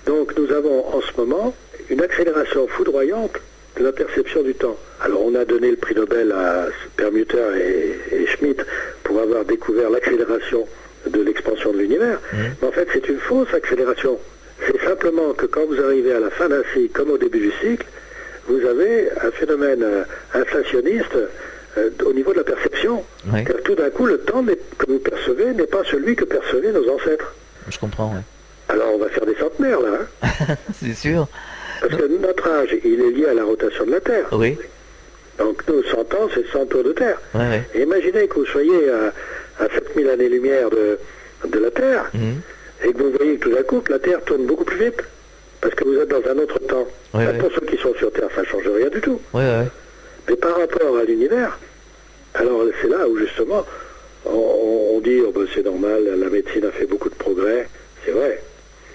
Donc nous avons en ce moment une accélération foudroyante de la perception du temps. Alors on a donné le prix Nobel à Perlmutter et Schmidt pour avoir découvert l'accélération de l'expansion de l'univers, mais en fait c'est une fausse accélération. C'est simplement que quand vous arrivez à la fin d'un cycle, comme au début du cycle, vous avez un phénomène inflationniste au niveau de la perception. Car tout d'un coup, le temps que vous percevez n'est pas celui que percevaient nos ancêtres. Je comprends, oui. Alors on va faire des centenaires là. C'est sûr. Parce que notre âge, il est lié à la rotation de la Terre. Oui. Donc nous, 100 ans, c'est 100 tours de Terre. Et imaginez que vous soyez à 7000 années-lumière de la Terre, et que vous voyez tout d'un coup que la Terre tourne beaucoup plus vite, parce que vous êtes dans un autre temps. Pour ceux qui sont sur Terre, ça ne change rien du tout. Mais par rapport à l'univers, alors c'est là où justement, on dit, c'est normal, la médecine a fait beaucoup de progrès. C'est vrai.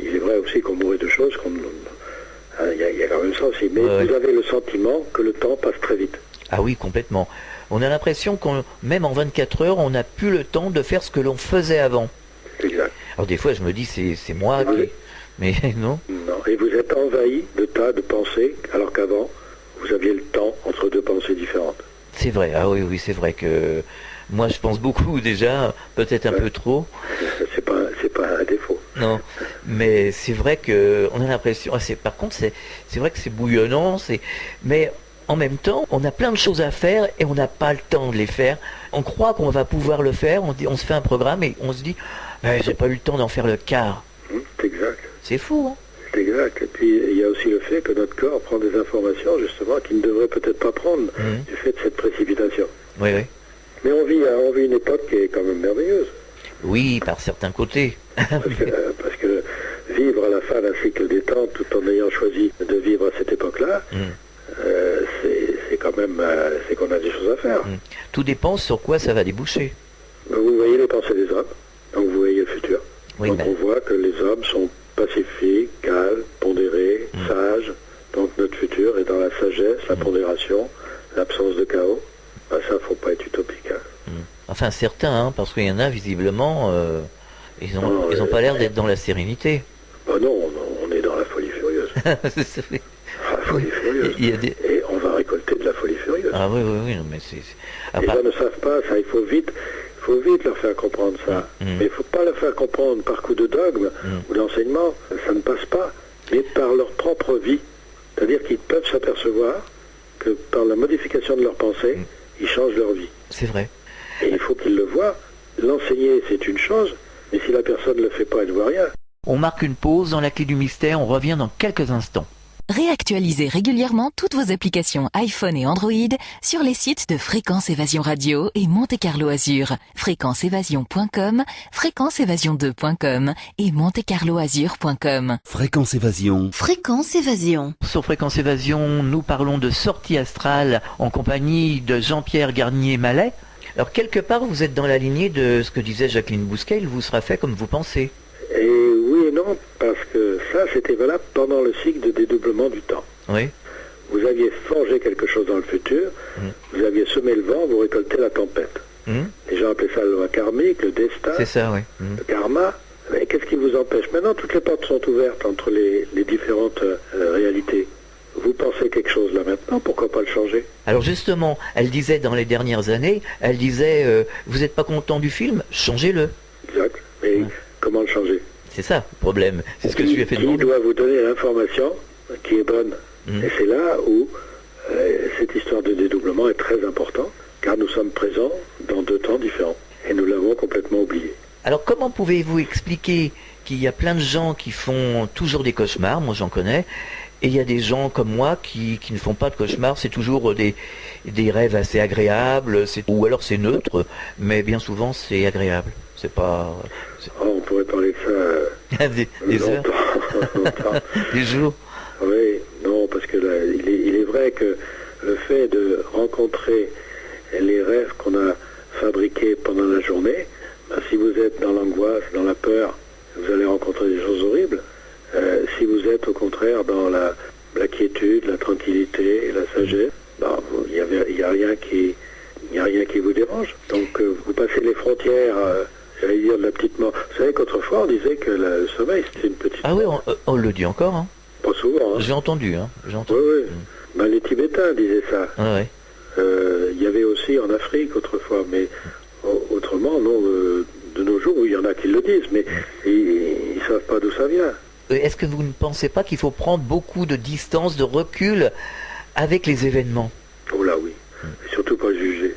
Il est vrai aussi qu'on mourait de choses, il y a quand même ça aussi. Mais vous avez le sentiment que le temps passe très vite. Ah oui, complètement. On a l'impression qu'on, même en 24 heures, on n'a plus le temps de faire ce que l'on faisait avant. Exact. Alors des fois, je me dis, c'est moi qui... Mais non. Non, et vous êtes envahi de tas de pensées, alors qu'avant, vous aviez le temps entre deux pensées différentes. C'est vrai, oui, c'est vrai que moi je pense beaucoup déjà, peut-être un peu trop. C'est pas un défaut. Non, mais c'est vrai que on a l'impression, par contre c'est vrai que c'est bouillonnant, mais en même temps, on a plein de choses à faire et on n'a pas le temps de les faire. On croit qu'on va pouvoir le faire, on se fait un programme et on se dit, j'ai pas eu le temps d'en faire le quart. C'est exact. C'est fou, hein. C'est exact. Et puis il y a aussi le fait que notre corps prend des informations justement qu'il ne devrait peut-être pas prendre du fait de cette précipitation. Oui. Mais on vit une époque qui est quand même merveilleuse. Oui, par certains côtés. Parce que vivre à la fin d'un cycle des temps tout en ayant choisi de vivre à cette époque-là, c'est quand même, c'est qu'on a des choses à faire. Tout dépend sur quoi ça va déboucher. Vous voyez les pensées des hommes, donc vous voyez le futur. Oui, donc on voit que les hommes sont pacifiques, calmes, pondérés, sages. Donc notre futur est dans la sagesse, la pondération, l'absence de chaos. Ça, faut pas être utopique. Enfin, certains, parce qu'il y en a visiblement, ils ont pas l'air d'être dans la sérénité. Non, on est dans la folie furieuse. C'est vrai. La folie furieuse. Et on va récolter de la folie furieuse. Ah oui, non, mais c'est... Les gens ne savent pas ça, il faut vite leur faire comprendre ça. Mais il ne faut pas leur faire comprendre par coup de dogme ou d'enseignement, ça ne passe pas, mais par leur propre vie. C'est-à-dire qu'ils peuvent s'apercevoir que par la modification de leur pensée, ils changent leur vie. C'est vrai. Et il faut qu'ils le voient. L'enseigner, c'est une chose, mais si la personne ne le fait pas, elle ne voit rien. On marque une pause dans la clé du mystère, on revient dans quelques instants. Réactualisez régulièrement toutes vos applications iPhone et Android sur les sites de Fréquence Évasion Radio et Monte Carlo Azur. Fréquenceévasion.com, fréquenceévasion2.com et montecarloazur.com. Fréquence Évasion. Fréquence Évasion. Sur Fréquence Évasion, nous parlons de sortie astrale en compagnie de Jean-Pierre Garnier-Mallet. Alors, quelque part, vous êtes dans la lignée de ce que disait Jacqueline Bousquet, il vous sera fait comme vous pensez. Et oui et non, parce que ça, c'était valable pendant le cycle de dédoublement du temps. Oui. Vous aviez forgé quelque chose dans le futur, vous aviez semé le vent, vous récoltez la tempête. Les gens appelaient ça la loi karmique, le destin, C'est ça, oui. le karma. Mais qu'est-ce qui vous empêche? Maintenant, toutes les portes sont ouvertes entre les différentes réalités. Vous pensez quelque chose là maintenant, pourquoi pas le changer? Alors justement, elle disait dans les dernières années, elle disait, vous n'êtes pas content du film, changez-le. Exact. Mais comment le changer? C'est ça le problème. C'est ce que je lui ai fait Qui demander. doit vous donner l'information qui est bonne? Et c'est là où cette histoire de dédoublement est très importante, car nous sommes présents dans deux temps différents. Et nous l'avons complètement oublié. Alors comment pouvez-vous expliquer qu'il y a plein de gens qui font toujours des cauchemars, moi j'en connais, et il y a des gens comme moi qui ne font pas de cauchemars, c'est toujours des rêves assez agréables, ou alors c'est neutre, mais bien souvent c'est agréable. C'est pas... Oh, on pourrait parler de ça des heures, longtemps. des jours. Oui, non, parce que là, il est vrai que le fait de rencontrer les rêves qu'on a fabriqués pendant la journée, ben, si vous êtes dans l'angoisse, dans la peur, vous allez rencontrer des choses horribles. Si vous êtes au contraire dans la quiétude, la tranquillité et la sagesse, ben, il n'y a rien qui vous dérange. Donc vous passez les frontières, j'allais dire de la petite mort. Vous savez qu'autrefois on disait que le sommeil c'était une petite Ah oui, mort. on le dit encore, hein. Pas souvent. Hein. J'ai entendu, hein. J'ai Oui, entendu. oui. Ben, les Tibétains disaient ça. Ah ouais. Il y avait aussi en Afrique autrefois, mais autrement, non, de nos jours, il y en a qui le disent, mais ils ne savent pas d'où ça vient. Est-ce que vous ne pensez pas qu'il faut prendre beaucoup de distance, de recul avec les événements? Oh là oui, et surtout pas juger.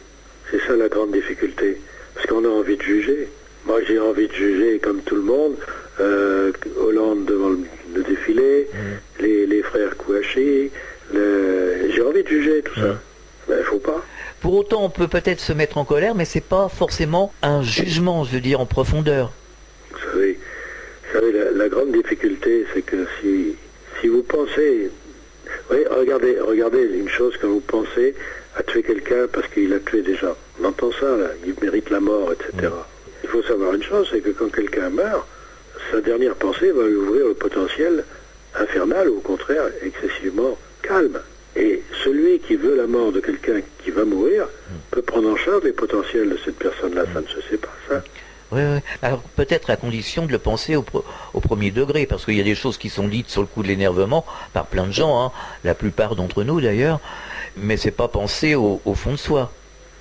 C'est ça la grande difficulté, parce qu'on a envie de juger. Moi j'ai envie de juger comme tout le monde, Hollande devant le défilé, les frères Kouachi, j'ai envie de juger tout ça. Ben il faut pas. Pour autant, on peut peut-être se mettre en colère, mais c'est pas forcément un jugement, je veux dire, en profondeur. Vous savez, la grande difficulté, c'est que si vous pensez... Oui, regardez une chose quand vous pensez à tuer quelqu'un parce qu'il a tué déjà. On entend ça, là, il mérite la mort, etc. Il faut savoir une chose, c'est que quand quelqu'un meurt, sa dernière pensée va lui ouvrir le potentiel infernal ou au contraire excessivement calme. Et celui qui veut la mort de quelqu'un qui va mourir peut prendre en charge les potentiels de cette personne-là. Ça ne se sait pas, ça. Oui, oui. Alors peut-être à condition de le penser au premier degré, parce qu'il y a des choses qui sont dites sur le coup de l'énervement par plein de gens, hein, la plupart d'entre nous d'ailleurs, mais c'est pas pensé au fond de soi.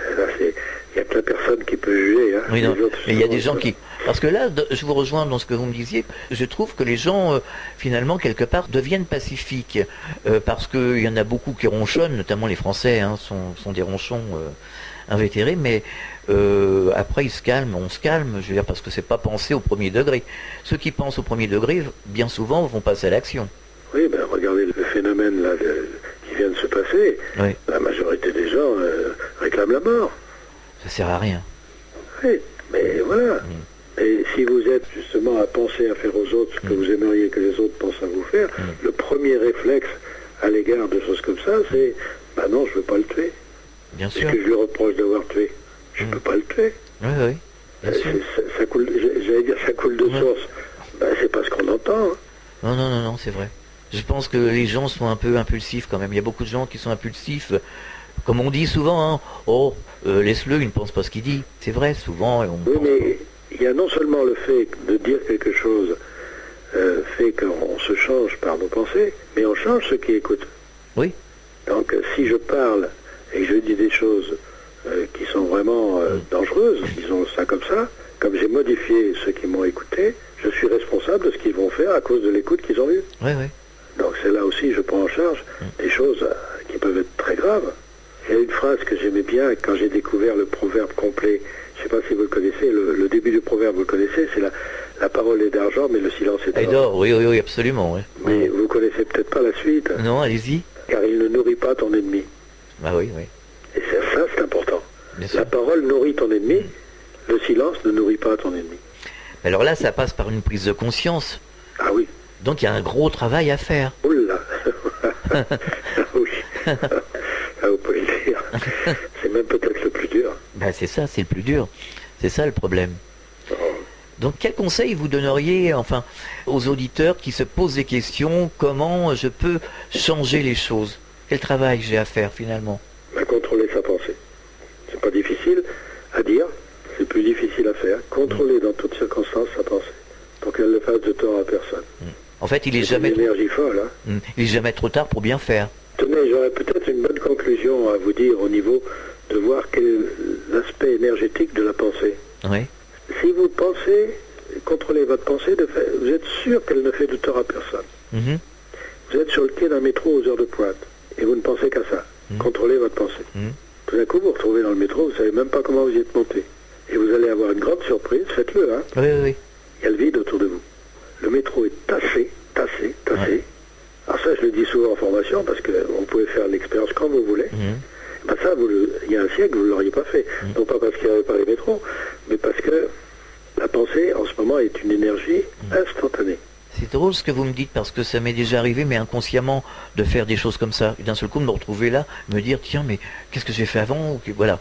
Il n'y a que la personne qui peut juger. Hein. Oui, non. Les autres, Mais il y a des gens qui... Parce que là, je vous rejoins dans ce que vous me disiez, je trouve que les gens, finalement, quelque part, deviennent pacifiques, parce qu'il y en a beaucoup qui ronchonnent, notamment les Français, hein, sont des ronchons invétérés, mais après ils se calment, on se calme, je veux dire, parce que c'est pas pensé au premier degré. Ceux qui pensent au premier degré, bien souvent, vont passer à l'action. Oui, ben regardez le phénomène là qui vient de se passer. Oui. La majorité des gens réclament la mort. Ça sert à rien. Oui, mais voilà. Et si vous êtes justement à penser à faire aux autres ce que vous aimeriez que les autres pensent à vous faire, le premier réflexe à l'égard de choses comme ça, c'est « bah non, je veux pas le tuer ». Bien sûr. Est-ce que je lui reproche d'avoir tué? Je peux pas le tuer. Oui, oui. Bien sûr. Ça coule, j'allais dire ça coule de source. Ben, c'est pas ce qu'on entend. Hein. Non, c'est vrai. Je pense que les gens sont un peu impulsifs quand même. Il y a beaucoup de gens qui sont impulsifs. Comme on dit souvent, hein, laisse-le, il ne pense pas ce qu'il dit. C'est vrai, souvent. Oui, mais il y a non seulement le fait de dire quelque chose fait qu'on se change par nos pensées, mais on change ceux qui écoutent. Oui. Donc si je parle et que je dis des choses qui sont vraiment dangereuses, disons ça comme ça, comme j'ai modifié ceux qui m'ont écouté, je suis responsable de ce qu'ils vont faire à cause de l'écoute qu'ils ont eue. Oui, oui. Donc c'est là aussi je prends en charge des choses qui peuvent être très graves. Il y a une phrase que j'aimais bien quand j'ai découvert le proverbe complet. Je ne sais pas si vous le connaissez, le début du proverbe, vous le connaissez, c'est la La parole est d'argent, mais le silence est Et d'or. d'or, oui, absolument. Oui. Mais vous connaissez peut-être pas la suite, Non, allez-y. car il ne nourrit pas ton ennemi. Ah oui. Et ça, c'est important. Bien sûr. La parole nourrit ton ennemi, le silence ne nourrit pas ton ennemi. Alors là, ça passe par une prise de conscience. Ah oui, Donc il y a un gros travail à faire. oula. Ah oui, ah, vous pouvez le dire. C'est même peut-être le plus dur. Ben, c'est ça, c'est le plus dur. C'est ça le problème. Oh. Donc quel conseil vous donneriez aux auditeurs qui se posent des questions, comment je peux changer les choses? Quel travail j'ai à faire finalement? À contrôler sa pensée. C'est pas difficile à dire, c'est plus difficile à faire. Contrôler dans toutes circonstances sa pensée, pour qu'elle ne fasse de tort à personne. En fait, il est C'est jamais une énergie folle, hein. il est jamais trop tard pour bien faire. Tenez, j'aurais peut-être une bonne conclusion à vous dire au niveau de voir quel est l'aspect énergétique de la pensée. Oui. Si vous pensez, contrôlez votre pensée, vous êtes sûr qu'elle ne fait de tort à personne. Mhm. Vous êtes sur le quai d'un métro aux heures de pointe, et vous ne pensez qu'à ça. Contrôlez votre pensée. Tout d'un coup, vous vous retrouvez dans le métro, vous ne savez même pas comment vous y êtes monté. Et vous allez avoir une grande surprise, faites-le, hein. Oui. Il y a le vide autour de vous. Le métro est tassé. Ouais. Alors ça, je le dis souvent en formation, parce qu'on pouvait faire l'expérience quand vous voulez. Ben ça, il y a un siècle, vous ne l'auriez pas fait. Non pas parce qu'il n'y avait pas les métros, mais parce que la pensée, en ce moment, est une énergie instantanée. C'est drôle ce que vous me dites parce que ça m'est déjà arrivé, mais inconsciemment, de faire des choses comme ça. Et d'un seul coup, de me retrouver là, me dire, tiens, mais qu'est-ce que j'ai fait avant? Voilà.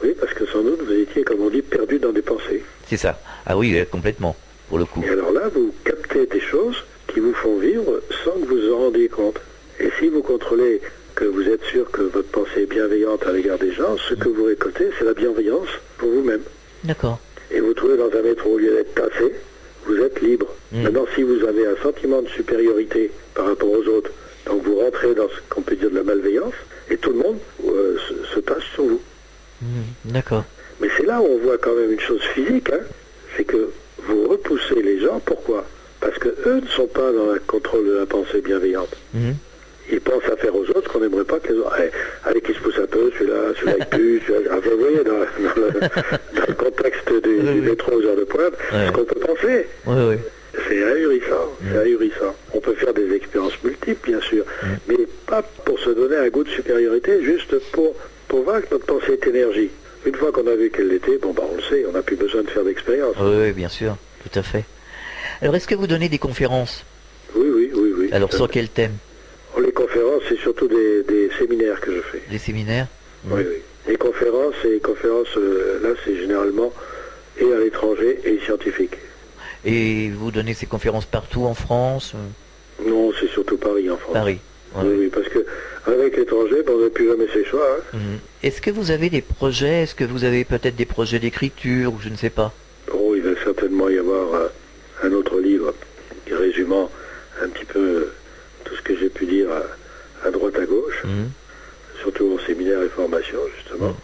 Oui, parce que sans doute, vous étiez, comme on dit, perdu dans des pensées. C'est ça. Ah oui, complètement, pour le coup. Et alors là, vous captez des choses qui vous font vivre sans que vous en rendiez compte. Et si vous contrôlez que vous êtes sûr que votre pensée est bienveillante à l'égard des gens, ce que vous récoltez, c'est la bienveillance pour vous-même. D'accord. Et vous trouvez dans un métro, au lieu d'être tassé, vous êtes libre. Maintenant, si vous avez un sentiment de supériorité par rapport aux autres, donc vous rentrez dans ce qu'on peut dire de la malveillance, et tout le monde se tasse sur vous. D'accord. Mais c'est là où on voit quand même une chose physique, hein, c'est que vous repoussez les gens. Pourquoi? Parce que eux ne sont pas dans le contrôle de la pensée bienveillante. Ils pensent à faire aux autres qu'on n'aimerait pas qu'ils allez, qui se pousse un peu, celui-là il pue, celui-là. Enfin, vous voyez, dans le contexte du métro aux heures de pointe, ce qu'on peut penser. Oui. C'est ahurissant, c'est ahurissant. On peut faire des expériences multiples, bien sûr, mais pas pour se donner un goût de supériorité, juste pour voir que notre pensée est énergie. Une fois qu'on a vu qu'elle l'était, on le sait, on n'a plus besoin de faire d'expérience. Oui, bien sûr, tout à fait. Alors, est-ce que vous donnez des conférences? Oui. Alors, sur quel thème? Les conférences, c'est surtout des séminaires que je fais. Des séminaires? Oui. Les conférences, là, c'est généralement et à l'étranger et scientifique. Et vous donnez ces conférences partout en France? Non, c'est surtout Paris, en France. Paris. Oui, parce que avec l'étranger, on n'a plus jamais ses choix. Hein. Est-ce que vous avez des projets? Est-ce que vous avez peut-être des projets d'écriture ou je ne sais pas? Oh, il va certainement y avoir un autre livre résumant un petit peu tout ce que j'ai pu dire à droite à gauche, surtout en séminaire et formation, justement.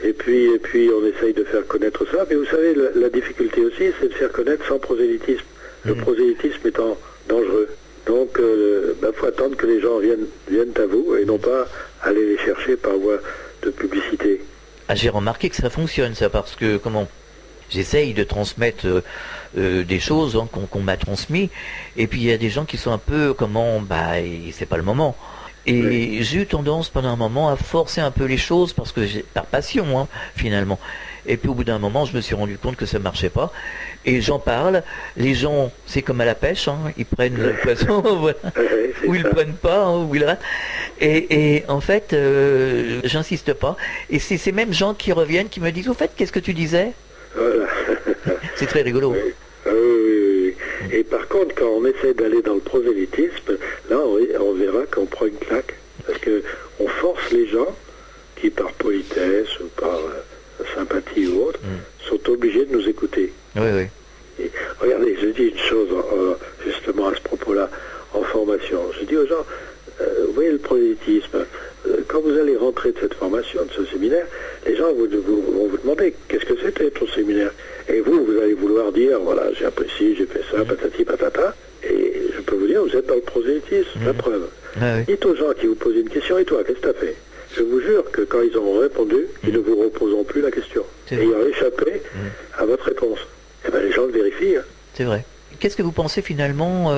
Et puis on essaye de faire connaître ça. Mais vous savez, la difficulté aussi, c'est de faire connaître sans prosélytisme. Le prosélytisme étant dangereux. Donc, faut attendre que les gens viennent à vous et non pas aller les chercher par voie de publicité. Ah, j'ai remarqué que ça fonctionne, ça, parce que, j'essaye de transmettre des choses qu'on m'a transmis, et puis il y a des gens qui sont un peu, c'est pas le moment. Et j'ai eu tendance pendant un moment à forcer un peu les choses, parce que par passion, finalement. Et puis au bout d'un moment, je me suis rendu compte que ça marchait pas. Et j'en parle, les gens, c'est comme à la pêche, ils prennent le poisson, voilà. Ou ils le prennent pas, ou ils ratent. Et en fait, j'insiste pas. Et c'est ces mêmes gens qui reviennent, qui me disent, au fait, qu'est-ce que tu disais? Voilà. C'est très rigolo. Oui. Et par contre, quand on essaie d'aller dans le prosélytisme, là, on verra qu'on prend une claque. Parce qu'on force les gens qui, par politesse ou par sympathie ou autre, sont obligés de nous écouter. Oui. Et regardez, je dis une chose justement à ce propos-là, en formation. Je dis aux gens, vous voyez le prosélytisme, quand vous allez rentrer de cette formation, de ce séminaire, les gens vont vous demander qu'est-ce que c'était ton séminaire. Et vous allez vouloir dire, voilà, j'ai apprécié, j'ai fait ça, patati patata. Et je peux vous dire, vous êtes dans le prosélytisme, la preuve. Dites aux gens qui vous posent une question, et toi, qu'est-ce que tu as fait? Je vous jure que quand ils auront répondu, ils ne vous reposeront plus la question. Et ils ont échappé à votre réponse. Eh bien, les gens le vérifient. c'est vrai. Qu'est-ce que vous pensez finalement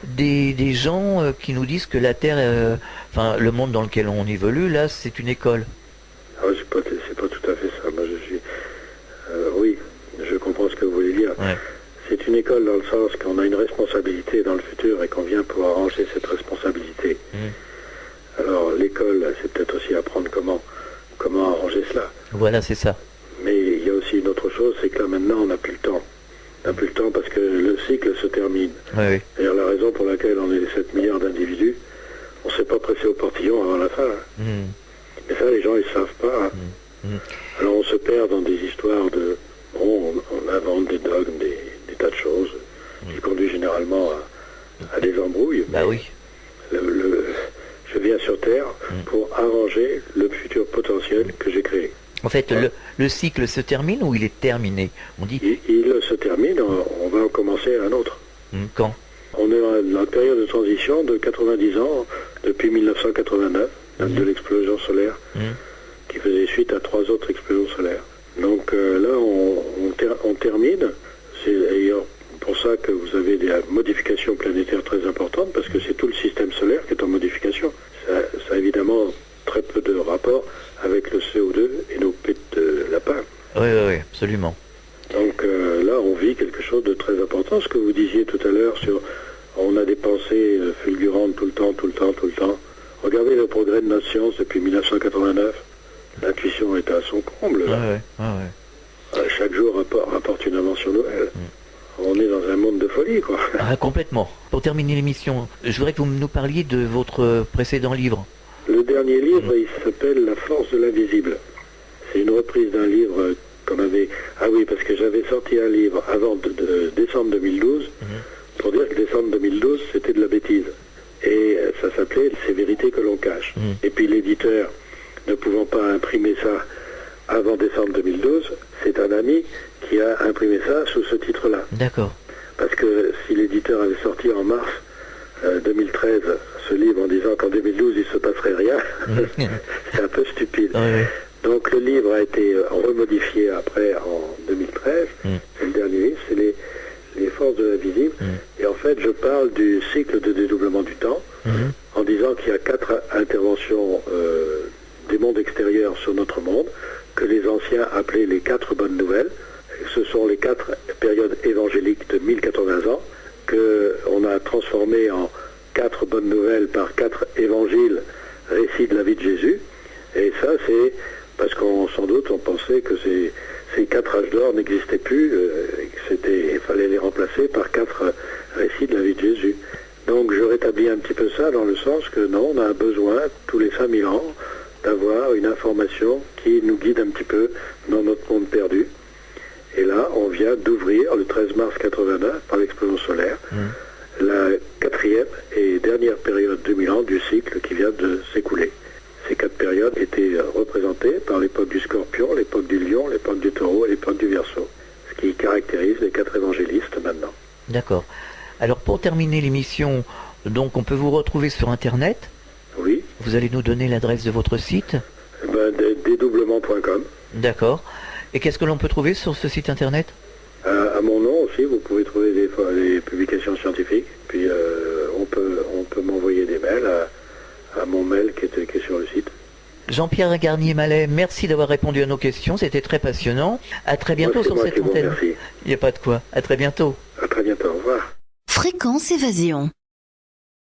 des gens qui nous disent que la Terre, enfin le monde dans lequel on évolue, là, c'est une école? Ah, c'est pas tout à fait ça. Moi, oui, je comprends ce que vous voulez dire. Ouais. C'est une école dans le sens qu'on a une responsabilité dans le futur et qu'on vient pour arranger cette responsabilité. Alors, l'école, c'est peut-être aussi apprendre comment arranger cela. Voilà, c'est ça. Mais il y a aussi une autre chose, c'est que là, maintenant, on n'a plus le temps. On n'a plus le temps parce que le cycle se termine. Oui. D'ailleurs, la raison pour laquelle on est 7 milliards d'individus, on ne s'est pas pressé au portillon avant la fin. Mais ça, les gens, ils ne savent pas. Alors, on se perd dans des histoires de... Bon, on invente des dogmes, des tas de choses qui conduisent généralement à des embrouilles. Bah oui. Je viens sur Terre pour arranger le futur potentiel que j'ai créé. En fait, le cycle se termine ou il est terminé? On dit... Il se termine, on va en commencer un autre. Quand? On est dans la période de transition de 90 ans, depuis 1989, de l'explosion solaire, qui faisait suite à 3 autres explosions solaires. Donc là, on termine. C'est d'ailleurs pour ça que vous avez des modifications planétaires très importantes, parce que c'est tout le système solaire qui est en modification. Ça a évidemment très peu de rapport avec le CO2 et nos pets de lapin. Oui, absolument. Donc là, on vit quelque chose de très important. Ce que vous disiez tout à l'heure sur on a des pensées fulgurantes tout le temps. Regardez le progrès de notre science depuis 1989. L'intuition est à son comble. Chaque jour rapporte une invention nouvelle. On est dans un monde de folie, quoi. Ah, complètement. Pour terminer l'émission, je voudrais que vous nous parliez de votre précédent livre. Le dernier livre, il s'appelle La force de l'invisible. C'est une reprise d'un livre qu'on avait... Ah oui, parce que j'avais sorti un livre avant de décembre 2012, pour dire que décembre 2012, c'était de la bêtise. Et ça s'appelait « Ces vérités que l'on cache ». Et puis l'éditeur, ne pouvant pas imprimer ça avant décembre 2012, c'est un ami qui a imprimé ça sous ce titre-là. D'accord. Parce que si l'éditeur avait sorti en mars 2013 ce livre en disant qu'en 2012 il ne se passerait rien, c'est un peu stupide. Donc le livre a été remodifié après en 2013, c'est le dernier livre, c'est les forces de l'invisible, et en fait je parle du cycle de dédoublement du temps, en disant qu'il y a 4 interventions des mondes extérieurs sur notre monde, que les anciens appelaient les 4 bonnes nouvelles. Ce sont les 4 périodes évangéliques de 1080 ans, qu'on a transformées en 4 bonnes nouvelles par 4 évangiles, récits de la vie de Jésus. Et ça, c'est parce qu'on sans doute on pensait que ces 4 âges d'or n'existaient plus, il fallait les remplacer par 4 récits de la vie de Jésus. Donc je rétablis un petit peu ça dans le sens que non, on a besoin tous les 5000 ans d'avoir une information qui nous guide un petit peu dans notre monde perdu. Et là, on vient d'ouvrir le 13 mars 89 par l'explosion solaire, la 4e et dernière période de 2000 ans du cycle qui vient de s'écouler. Ces 4 périodes étaient représentées par l'époque du Scorpion, l'époque du Lion, l'époque du Taureau et l'époque du Verseau, ce qui caractérise les 4 évangélistes maintenant. D'accord. Alors pour terminer l'émission, donc on peut vous retrouver sur Internet. Oui. Vous allez nous donner l'adresse de votre site? Dédoublement.com. D'accord. Et qu'est-ce que l'on peut trouver sur ce site Internet? À mon nom aussi, vous pouvez trouver des publications scientifiques. Puis on peut m'envoyer des mails à mon mail qui est sur le site. Jean-Pierre Garnier-Mallet, merci d'avoir répondu à nos questions, c'était très passionnant. À très bientôt sur cette antenne. Il n'y a pas de quoi. À très bientôt. À très bientôt, au revoir. Fréquence Évasion.